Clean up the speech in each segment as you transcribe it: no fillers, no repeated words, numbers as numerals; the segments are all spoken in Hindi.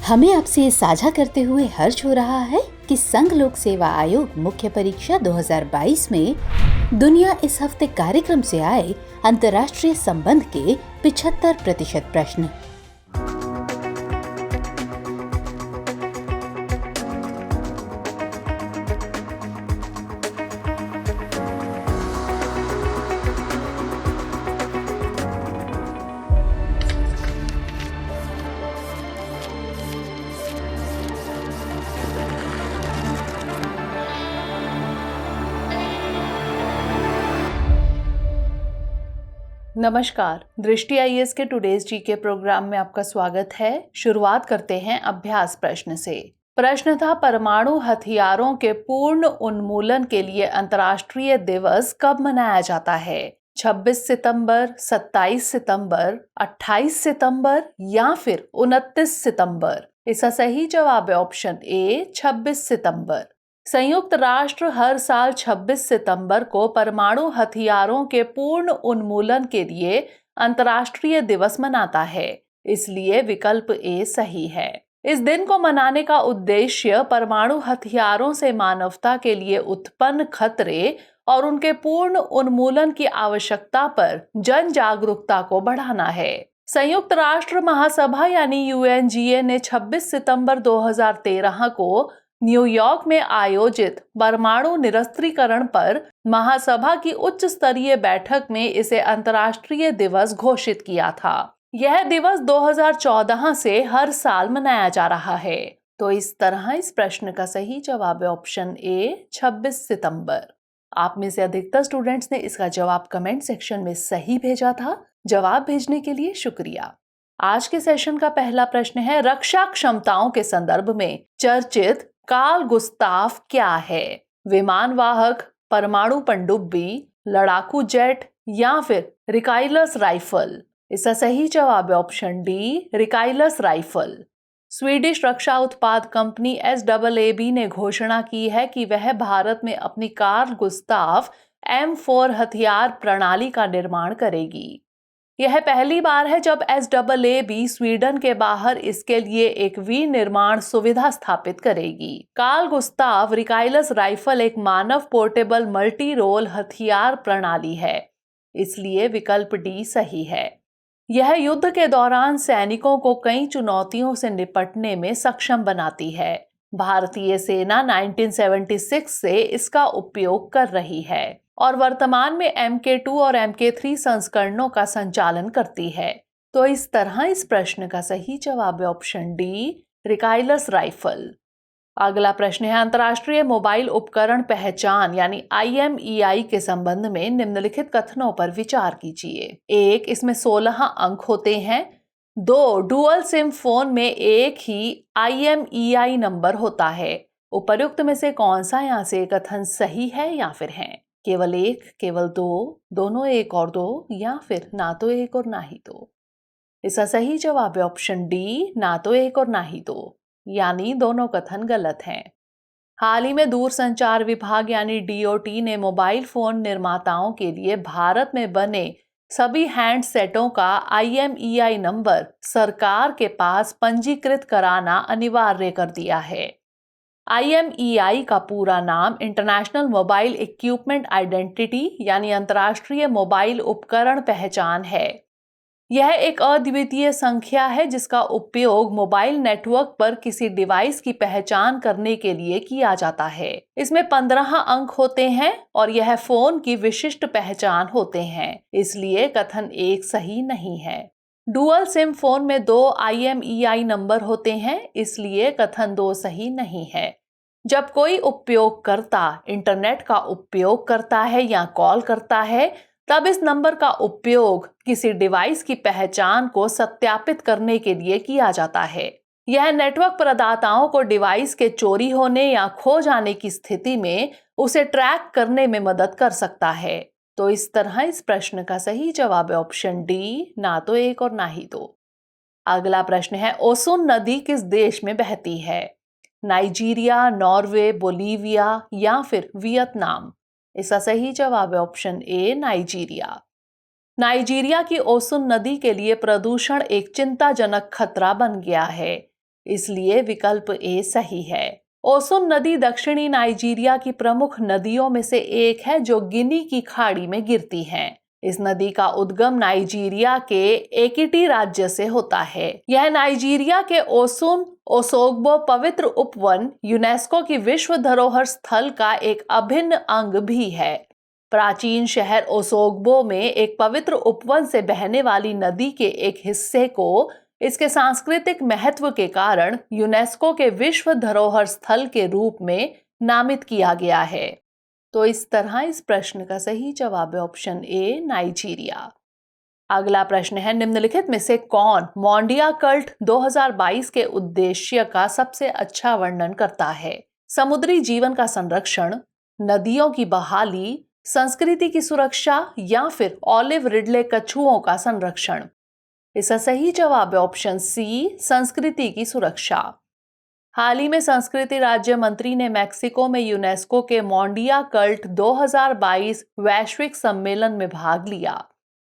हमें आपसे ये साझा करते हुए हर्ष हो रहा है कि संघ लोक सेवा आयोग मुख्य परीक्षा 2022 में दुनिया इस हफ्ते कार्यक्रम से आए अंतर्राष्ट्रीय संबंध के 75% प्रश्न। नमस्कार, दृष्टि आईएएस के टुडेज जीके प्रोग्राम में आपका स्वागत है। शुरुआत करते हैं अभ्यास प्रश्न से। प्रश्न था, परमाणु हथियारों के पूर्ण उन्मूलन के लिए अंतर्राष्ट्रीय दिवस कब मनाया जाता है? 26 सितंबर, 27 सितंबर, 28 सितंबर या फिर 29 सितंबर? इसका सही जवाब है ऑप्शन ए, 26 सितंबर। संयुक्त राष्ट्र हर साल 26 सितंबर को परमाणु हथियारों के पूर्ण उन्मूलन के लिए अंतर्राष्ट्रीय दिवस मनाता है, इसलिए विकल्प ए सही है। इस दिन को मनाने का उद्देश्य परमाणु हथियारों से मानवता के लिए उत्पन्न खतरे और उनके पूर्ण उन्मूलन की आवश्यकता पर जन जागरूकता को बढ़ाना है। संयुक्त राष्ट्र महासभा यानी यूएनजीए ने 26 सितंबर 2013 को न्यूयॉर्क में आयोजित परमाणु निरस्त्रीकरण पर महासभा की उच्च स्तरीय बैठक में इसे अंतर्राष्ट्रीय दिवस घोषित किया था। यह दिवस 2014 से हर साल मनाया जा रहा है। तो इस तरह इस प्रश्न का सही जवाब है ऑप्शन ए, 26 सितंबर। आप में से अधिकतर स्टूडेंट्स ने इसका जवाब कमेंट सेक्शन में सही भेजा था। जवाब भेजने के लिए शुक्रिया। आज के सेशन का पहला प्रश्न है, रक्षा क्षमताओं के संदर्भ में चर्चित कार्ल गुस्ताव क्या है? विमान वाहक, परमाणु पनडुब्बी, लड़ाकू जेट या फिर रिकाइलस राइफल? इसका सही जवाब है ऑप्शन डी, रिकाइलस राइफल। स्वीडिश रक्षा उत्पाद कंपनी SAAB ने घोषणा की है कि वह भारत में अपनी कार्ल गुस्ताव M4 हथियार प्रणाली का निर्माण करेगी। यह पहली बार है जब SAAB स्वीडन के बाहर इसके लिए एक विनिर्माण सुविधा स्थापित करेगी। कार्ल गुस्ताव रिकाइलस राइफल एक मानव पोर्टेबल मल्टी रोल हथियार प्रणाली है, इसलिए विकल्प डी सही है। यह युद्ध के दौरान सैनिकों को कई चुनौतियों से निपटने में सक्षम बनाती है। भारतीय सेना 1976 से इसका उपयोग कर रही है और वर्तमान में MK2 और MK3 संस्करणों का संचालन करती है। तो इस तरह इस प्रश्न का सही जवाब है ऑप्शन डी, रिकाइलस राइफल। अगला प्रश्न है, अंतर्राष्ट्रीय मोबाइल उपकरण पहचान यानी IMEI के संबंध में निम्नलिखित कथनों पर विचार कीजिए। 1, इसमें 16 अंक होते हैं। 2, डुअल सिम फोन में एक ही IMEI नंबर होता है। उपर्युक्त में से कौन सा यहाँ से कथन सही है या फिर है? केवल 1, केवल 2, दोनों 1 और 2 या फिर ना तो 1 और ना ही 2? इसका सही जवाब है ऑप्शन डी, ना तो 1 और ना ही 2, यानी दोनों कथन गलत हैं। हाल ही में दूरसंचार विभाग यानी DOT ने मोबाइल फोन निर्माताओं के लिए भारत में बने सभी हैंडसेटों का IMEI नंबर सरकार के पास पंजीकृत कराना अनिवार्य कर दिया है। IMEI का पूरा नाम इंटरनेशनल मोबाइल इक्विपमेंट आइडेंटिटी यानी अंतर्राष्ट्रीय मोबाइल उपकरण पहचान है। यह एक अद्वितीय संख्या है जिसका उपयोग मोबाइल नेटवर्क पर किसी डिवाइस की पहचान करने के लिए किया जाता है। इसमें 15 अंक होते हैं और यह फोन की विशिष्ट पहचान होते हैं, इसलिए कथन 1 सही नहीं है। डुअल सिम फोन में 2 IMEI नंबर होते हैं, इसलिए कथन 2 सही नहीं है। जब कोई उपयोगकर्ता इंटरनेट का उपयोग करता है या कॉल करता है, तब इस नंबर का उपयोग किसी डिवाइस की पहचान को सत्यापित करने के लिए किया जाता है। यह नेटवर्क प्रदाताओं को डिवाइस के चोरी होने या खो जाने की स्थिति में उसे ट्रैक करने में मदद कर सकता है। तो इस तरह इस प्रश्न का सही जवाब है ऑप्शन डी, ना तो 1 और ना ही 2। अगला प्रश्न है, ओसुन नदी किस देश में बहती है? नाइजीरिया, नॉर्वे, बोलीविया या फिर वियतनाम? इसका सही जवाब है ऑप्शन ए, नाइजीरिया। नाइजीरिया की ओसुन नदी के लिए प्रदूषण एक चिंताजनक खतरा बन गया है। इसलिए विकल्प ए सही है। ओसुन नदी दक्षिणी नाइजीरिया की प्रमुख नदियों में से एक है जो गिनी की खाड़ी में गिरती है। इस नदी का उद्गम नाइजीरिया के एकिटी राज्य से होता है। यह नाइजीरिया के ओसुन ओसोग्बो पवित्र उपवन यूनेस्को की विश्व धरोहर स्थल का एक अभिन्न अंग भी है। प्राचीन शहर ओसोग्बो में एक पवित्र उपवन से बहने वाली नदी के एक हिस्से को इसके सांस्कृतिक महत्व के कारण यूनेस्को के विश्व धरोहर स्थल के रूप में नामित किया गया है। तो इस तरह इस प्रश्न का सही जवाब है ऑप्शन ए नाइजीरिया। अगला प्रश्न है, निम्नलिखित में से कौन मोंडिया कल्ट 2022 के उद्देश्य का सबसे अच्छा वर्णन करता है? समुद्री जीवन का संरक्षण, नदियों की बहाली, संस्कृति की सुरक्षा या फिर ऑलिव रिडले कछुओं का संरक्षण। इसका सही जवाब है ऑप्शन सी संस्कृति की सुरक्षा। हाल ही में संस्कृति राज्य मंत्री ने मैक्सिको में यूनेस्को के मोंडिया कल्ट 2022 वैश्विक सम्मेलन में भाग लिया।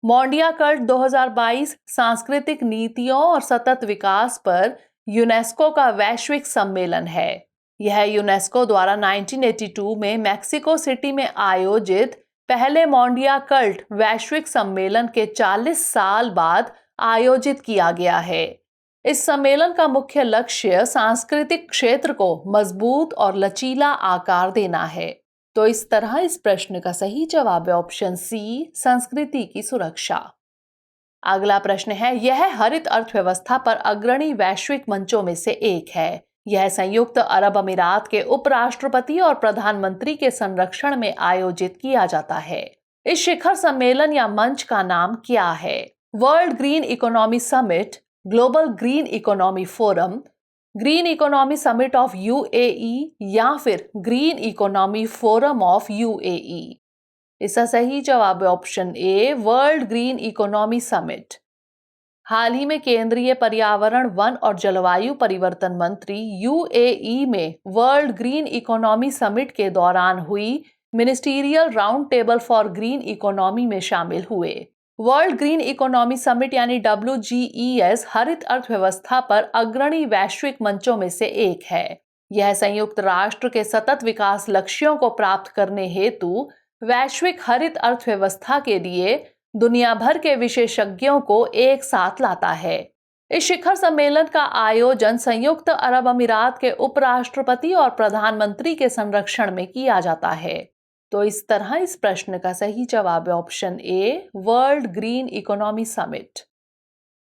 मोंडिया कल्ट 2022 सांस्कृतिक नीतियों और सतत विकास पर यूनेस्को का वैश्विक सम्मेलन है। यह यूनेस्को द्वारा 1982 में मैक्सिको सिटी में आयोजित पहले मोंडिया कल्ट वैश्विक सम्मेलन के 40 साल बाद आयोजित किया गया है। इस सम्मेलन का मुख्य लक्ष्य सांस्कृतिक क्षेत्र को मजबूत और लचीला आकार देना है। तो इस तरह इस प्रश्न का सही जवाब है ऑप्शन सी संस्कृति की सुरक्षा। अगला प्रश्न है, यह हरित अर्थव्यवस्था पर अग्रणी वैश्विक मंचों में से एक है। यह संयुक्त अरब अमीरात के उपराष्ट्रपति और प्रधानमंत्री के संरक्षण में आयोजित किया जाता है। इस शिखर सम्मेलन या मंच का नाम क्या है? World green economy summit, global green economy forum, green economy summit of UAE या फिर green economy forum of UAE. इसका सही जवाब है option A world green economy summit. हाल ही में केंद्रीय पर्यावरण, वन और जलवायु परिवर्तन मंत्री यूएई में वर्ल्ड ग्रीन इकोनॉमी समिट के दौरान हुई ministerial round table for green economy में शामिल हुए। वर्ल्ड ग्रीन इकोनॉमी समिट यानी WGES हरित अर्थव्यवस्था पर अग्रणी वैश्विक मंचों में से एक है। यह संयुक्त राष्ट्र के सतत विकास लक्ष्यों को प्राप्त करने हेतु वैश्विक हरित अर्थव्यवस्था के लिए दुनिया भर के विशेषज्ञों को एक साथ लाता है। इस शिखर सम्मेलन का आयोजन संयुक्त अरब अमीरात के उपराष्ट्रपति और प्रधानमंत्री के संरक्षण में किया जाता है। तो इस तरह इस प्रश्न का सही जवाब है option A world green economy summit.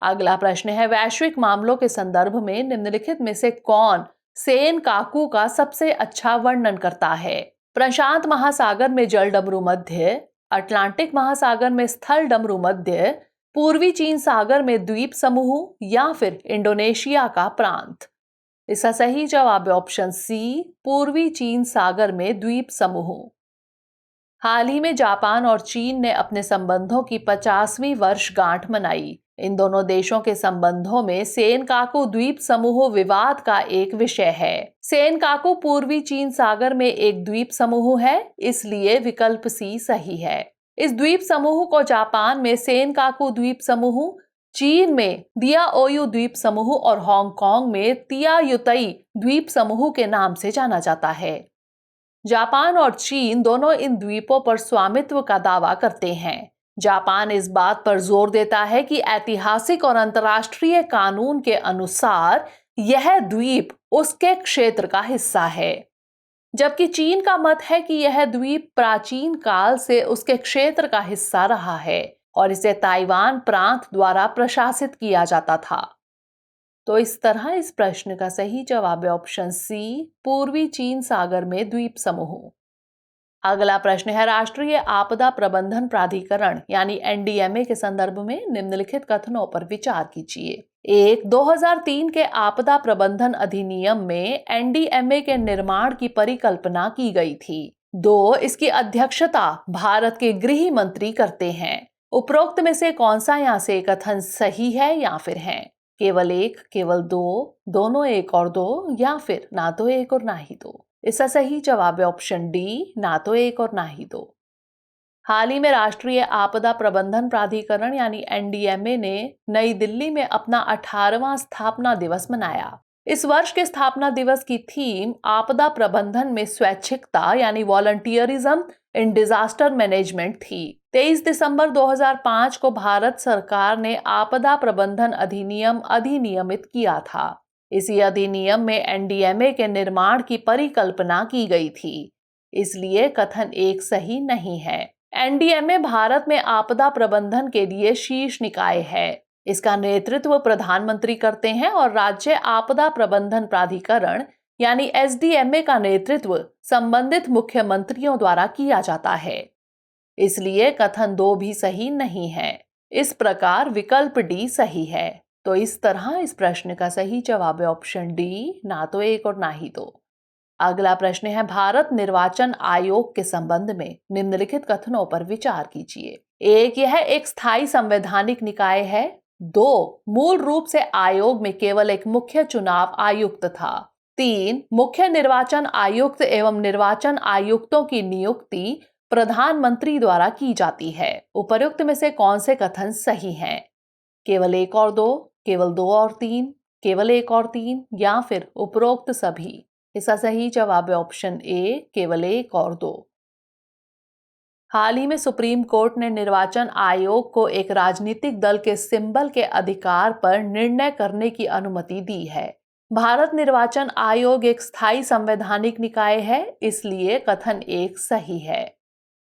अगला प्रश्न है, वैश्विक मामलों के संदर्भ में निम्नलिखित में से कौन सेनकाकू का सबसे अच्छा वर्णन करता है? प्रशांत महासागर में जल डमरू मध्य, अटलांटिक महासागर में स्थल डमरू मध्य, पूर्वी चीन सागर में द्वीप समूह या फिर इंडोनेशिया का प्रांत। इसका सही जवाब है ऑप्शन सी पूर्वी चीन सागर में द्वीप समूह। हाल ही में जापान और चीन ने अपने संबंधों की 50वीं वर्षगांठ मनाई। इन दोनों देशों के संबंधों में सेनकाकू द्वीप समूह विवाद का एक विषय है। सेनकाकू पूर्वी चीन सागर में एक द्वीप समूह है, इसलिए विकल्प सी सही है। इस द्वीप समूह को जापान में सेनकाकू द्वीप समूह, चीन में दियाओयू द्वीप समूह और हांगकांग में तियायुतई द्वीप समूह के नाम से जाना जाता है। जापान और चीन दोनों इन द्वीपों पर स्वामित्व का दावा करते हैं। जापान इस बात पर जोर देता है कि ऐतिहासिक और अंतर्राष्ट्रीय कानून के अनुसार यह द्वीप उसके क्षेत्र का हिस्सा है, जबकि चीन का मत है कि यह द्वीप प्राचीन काल से उसके क्षेत्र का हिस्सा रहा है और इसे ताइवान प्रांत द्वारा प्रशासित किया जाता था। तो इस तरह इस प्रश्न का सही जवाब है ऑप्शन सी पूर्वी चीन सागर में द्वीप समूह। अगला प्रश्न है, राष्ट्रीय आपदा प्रबंधन प्राधिकरण यानी NDMA के संदर्भ में निम्नलिखित कथनों पर विचार कीजिए। 1. 2003 के आपदा प्रबंधन अधिनियम में NDMA के निर्माण की परिकल्पना की गई थी। 2. इसकी अध्यक्षता भारत के गृह मंत्री करते हैं। उपरोक्त में से कौन सा यहाँ से कथन सही है या फिर है? केवल एक, केवल दो, दोनों एक और दो, या फिर ना तो एक और ना ही दो। इसका सही जवाब है ऑप्शन डी ना तो एक और ना ही दो। हाल ही में राष्ट्रीय आपदा प्रबंधन प्राधिकरण यानी NDMA ने नई दिल्ली में अपना 18वां स्थापना दिवस मनाया। इस वर्ष के स्थापना दिवस की थीम आपदा प्रबंधन में स्वैच्छिकता यानी वॉलंटियरिज्म इन डिजास्टर मैनेजमेंट थी। 23 दिसंबर 2005 को भारत सरकार ने आपदा प्रबंधन अधिनियम अधिनियमित किया था। इसी अधिनियम में एनडीएमए के निर्माण की परिकल्पना की गई थी, इसलिए कथन एक सही नहीं है। एनडीएमए भारत में आपदा प्रबंधन के लिए शीर्ष निकाय है। इसका नेतृत्व प्रधानमंत्री करते हैं और राज्य आपदा प्रबंधन प्राधिकरण यानी एसडीएमए का नेतृत्व संबंधित मुख्यमंत्रियों द्वारा किया जाता है, इसलिए कथन 2 भी सही नहीं है। इस प्रकार विकल्प डी सही है। तो इस तरह इस प्रश्न का सही जवाब है ऑप्शन डी, ना तो 1 और ना ही 2। अगला प्रश्न है, भारत निर्वाचन आयोग के संबंध में निम्नलिखित कथनों पर विचार कीजिए। 1, यह एक स्थायी संवैधानिक निकाय है। 2, मूल रूप से आयोग में केवल एक मुख्य चुनाव आयुक्त था। 3, मुख्य निर्वाचन आयुक्त एवं निर्वाचन आयुक्तों की नियुक्ति प्रधानमंत्री द्वारा की जाती है। उपर्युक्त में से कौन से कथन सही हैं? केवल 1 और 2, केवल 2 और 3, केवल 1 और 3 या फिर उपरोक्त सभी? इसका सही जवाब है ऑप्शन ए, केवल 1 और 2। हाल ही में सुप्रीम कोर्ट ने निर्वाचन आयोग को एक राजनीतिक दल के सिंबल के अधिकार पर निर्णय करने की अनुमति दी है। भारत निर्वाचन आयोग एक स्थायी संवैधानिक निकाय है, इसलिए कथन 1 सही है।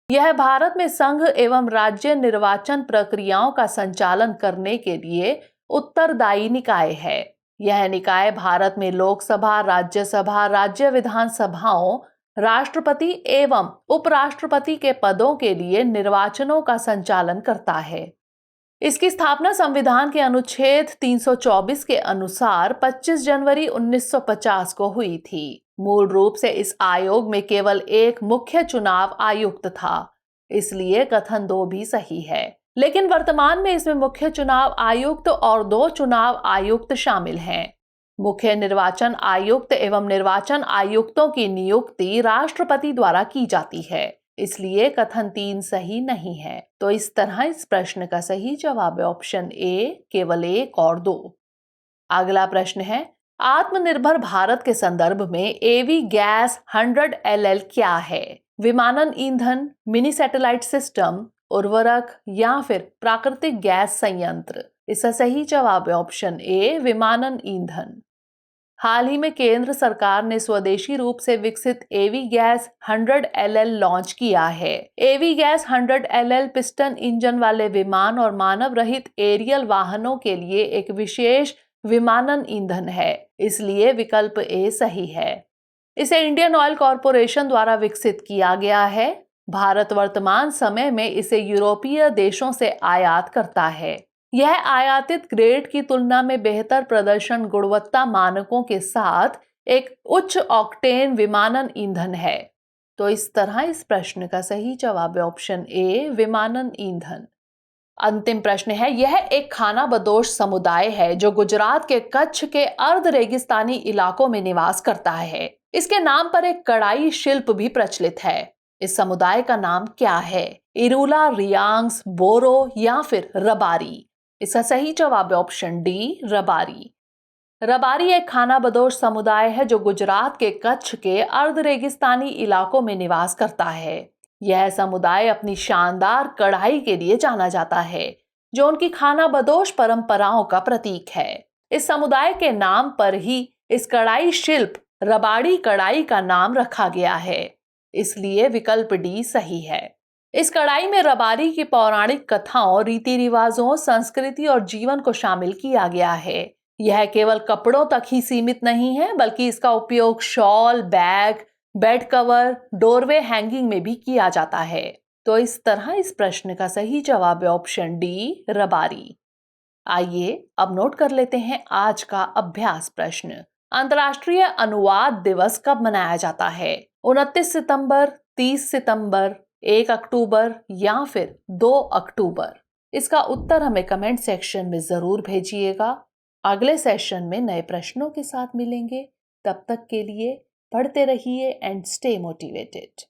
यह भारत में संघ एवं राज्य निर्वाचन प्रक्रियाओं का संचालन करने के लिए उत्तरदायी निकाय है। यह निकाय भारत में लोकसभा, राज्यसभा, राज्य विधानसभाओं, राष्ट्रपति एवं उपराष्ट्रपति के पदों के लिए निर्वाचनों का संचालन करता है। इसकी स्थापना संविधान के अनुच्छेद 324 के अनुसार 25 जनवरी 1950 को हुई थी। मूल रूप से इस आयोग में केवल एक मुख्य चुनाव आयुक्त था, इसलिए कथन 2 भी सही है। लेकिन वर्तमान में इसमें मुख्य चुनाव आयुक्त और 2 चुनाव आयुक्त शामिल हैं। मुख्य निर्वाचन आयुक्त एवं निर्वाचन आयुक्तों की नियुक्ति राष्ट्रपति द्वारा की जाती है, इसलिए कथन 3 सही नहीं है। तो इस तरह इस प्रश्न का सही जवाब है ऑप्शन ए, केवल 1 और 2। अगला प्रश्न है, आत्मनिर्भर भारत के संदर्भ में एवी गैस 100 LL क्या है? विमानन ईंधन, मिनी सैटेलाइट सिस्टम, उर्वरक या फिर प्राकृतिक गैस संयंत्र? इसका सही जवाब है ऑप्शन ए, विमानन ईंधन। हाल ही में केंद्र सरकार ने स्वदेशी रूप से विकसित एवी गैस 100 LL लॉन्च किया है। एवी गैस 100 LL पिस्टन इंजन वाले विमान और मानव रहित एरियल वाहनों के लिए एक विशेष विमानन ईंधन है, इसलिए विकल्प ए सही है। इसे इंडियन ऑयल कॉरपोरेशन द्वारा विकसित किया गया है। भारत वर्तमान समय में इसे यूरोपीय देशों से आयात करता है। यह आयातित ग्रेड की तुलना में बेहतर प्रदर्शन गुणवत्ता मानकों के साथ एक उच्च ऑक्टेन विमानन ईंधन है। तो इस तरह इस प्रश्न का सही जवाब है ऑप्शन ए, विमानन ईंधन। अंतिम प्रश्न है, यह एक खानाबदोश समुदाय है जो गुजरात के कच्छ के अर्ध रेगिस्तानी इलाकों में निवास करता है। इसके नाम पर एक कढ़ाई शिल्प भी प्रचलित है। इस समुदाय का नाम क्या है? इरूला, रियांग्स, बोरो या फिर रबारी? इसका सही जवाब है ऑप्शन डी, रबारी। रबारी एक खानाबदोश समुदाय है जो गुजरात के कच्छ के अर्ध रेगिस्तानी इलाकों में निवास करता है। यह समुदाय अपनी शानदार कढ़ाई के लिए जाना जाता है, जो उनकी खानाबदोश परंपराओं का प्रतीक है। इस समुदाय के नाम पर ही इस कढ़ाई शिल्प रबाड़ी कढ़ाई का नाम रखा गया है, इसलिए विकल्प डी सही है। इस कढ़ाई में रबारी की पौराणिक कथाओं, रीति रिवाजों, संस्कृति और जीवन को शामिल किया गया है। यह केवल कपड़ों तक ही सीमित नहीं है, बल्कि इसका उपयोग shawl, bag, bed cover, doorway hanging में भी किया जाता है। तो इस तरह इस प्रश्न का सही जवाब है ऑप्शन डी, रबारी। आइए अब नोट कर लेते हैं आज का अभ्यास प्रश्न। अंतर्राष्ट्रीय अनुवाद दिवस कब मनाया जाता है? 29 सितंबर, 30 सितंबर, 1 अक्टूबर या फिर 2 अक्टूबर? इसका उत्तर हमें कमेंट सेक्शन में जरूर भेजिएगा। अगले सेशन में नए प्रश्नों के साथ मिलेंगे। तब तक के लिए पढ़ते रहिए एंड स्टे मोटिवेटेड।